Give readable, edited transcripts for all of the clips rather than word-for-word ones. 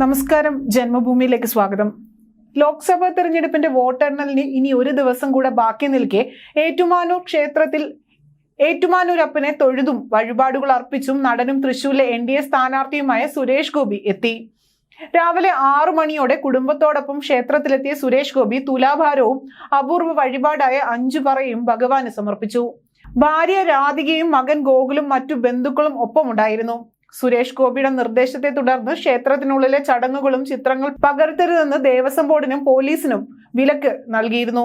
നമസ്കാരം, ജന്മഭൂമിയിലേക്ക് സ്വാഗതം. ലോക്സഭാ തെരഞ്ഞെടുപ്പിന്റെ വോട്ടെണ്ണലിന് ഇനി ഒരു ദിവസം കൂടെ ബാക്കി നിൽക്കെ ഏറ്റുമാനൂർ ക്ഷേത്രത്തിൽ ഏറ്റുമാനൂരപ്പനെ തൊഴുതും വഴിപാടുകൾ അർപ്പിച്ചും നടനും തൃശൂരിലെ NDA സ്ഥാനാർത്ഥിയുമായ സുരേഷ് ഗോപി എത്തി. രാവിലെ 6 മണിയോടെ കുടുംബത്തോടൊപ്പം ക്ഷേത്രത്തിലെത്തിയ സുരേഷ് ഗോപി തുലാഭാരവും അപൂർവ വഴിപാടായ 5 പറയും ഭഗവാന് സമർപ്പിച്ചു. ഭാര്യ രാധികയും മകൻ ഗോകുലും മറ്റു ബന്ധുക്കളും ഒപ്പമുണ്ടായിരുന്നു. സുരേഷ് ഗോപിയുടെ നിർദ്ദേശത്തെ തുടർന്ന് ക്ഷേത്രത്തിനുള്ളിലെ ചടങ്ങുകളും ചിത്രങ്ങൾ പകർത്തരുതെന്ന് ദേവസ്വം ബോർഡിനും പോലീസിനും വിലക്ക് നൽകിയിരുന്നു.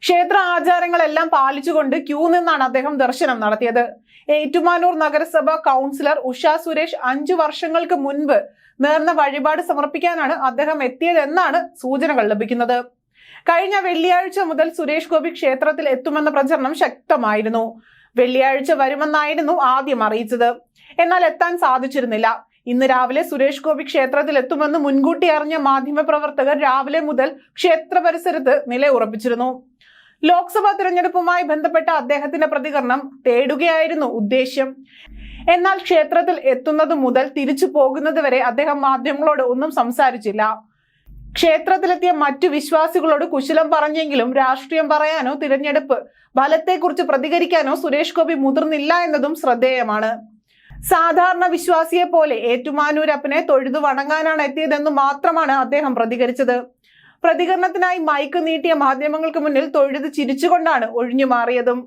ക്ഷേത്ര ആചാരങ്ങളെല്ലാം പാലിച്ചുകൊണ്ട് ക്യൂ നിന്നാണ് അദ്ദേഹം ദർശനം നടത്തിയത്. ഏറ്റുമാനൂർ നഗരസഭ കൗൺസിലർ ഉഷ സുരേഷ് 5 വർഷങ്ങൾക്ക് മുൻപ് നേർന്ന വഴിപാട് സമർപ്പിക്കാനാണ് അദ്ദേഹം എത്തിയതെന്നാണ് സൂചനകൾ ലഭിക്കുന്നത്. കഴിഞ്ഞ വെള്ളിയാഴ്ച മുതൽ സുരേഷ് ഗോപി ക്ഷേത്രത്തിൽ എത്തുമെന്ന പ്രചരണം ശക്തമായിരുന്നു. വെള്ളിയാഴ്ച വരുമെന്നായിരുന്നു ആദ്യം അറിയിച്ചത്. എന്നാൽ എത്താൻ സാധിച്ചിരുന്നില്ല. ഇന്ന് രാവിലെ സുരേഷ് ഗോപി ക്ഷേത്രത്തിൽ എത്തുമെന്ന് മുൻകൂട്ടി അറിഞ്ഞ മാധ്യമപ്രവർത്തകർ രാവിലെ മുതൽ ക്ഷേത്ര പരിസരത്ത് നിലയുറപ്പിച്ചിരുന്നു. ലോക്സഭാ തിരഞ്ഞെടുപ്പുമായി ബന്ധപ്പെട്ട അദ്ദേഹത്തിന്റെ പ്രതികരണം തേടുകയായിരുന്നു ഉദ്ദേശ്യം. എന്നാൽ ക്ഷേത്രത്തിൽ എത്തുന്നത് മുതൽ തിരിച്ചു പോകുന്നത് വരെ അദ്ദേഹം മാധ്യമങ്ങളോട് ഒന്നും സംസാരിച്ചില്ല. ക്ഷേത്രത്തിലെത്തിയ മറ്റു വിശ്വാസികളോട് കുശലം പറഞ്ഞെങ്കിലും രാഷ്ട്രീയം പറയാനോ തിരഞ്ഞെടുപ്പ് ഫലത്തെക്കുറിച്ച് പ്രതികരിക്കാനോ സുരേഷ് ഗോപി മുതിർന്നില്ല എന്നതും ശ്രദ്ധേയമാണ്. സാധാരണ വിശ്വാസിയെ പോലെ ഏറ്റുമാനൂരപ്പനെ തൊഴുതു വണങ്ങാനാണ് എത്തിയതെന്ന് മാത്രമാണ് അദ്ദേഹം പ്രതികരിച്ചത്. പ്രതികരണത്തിനായി മൈക്ക് നീട്ടിയ മാധ്യമങ്ങൾക്ക് മുന്നിൽ തൊഴുത് ചിരിച്ചുകൊണ്ടാണ് ഒഴിഞ്ഞു മാറിയതും.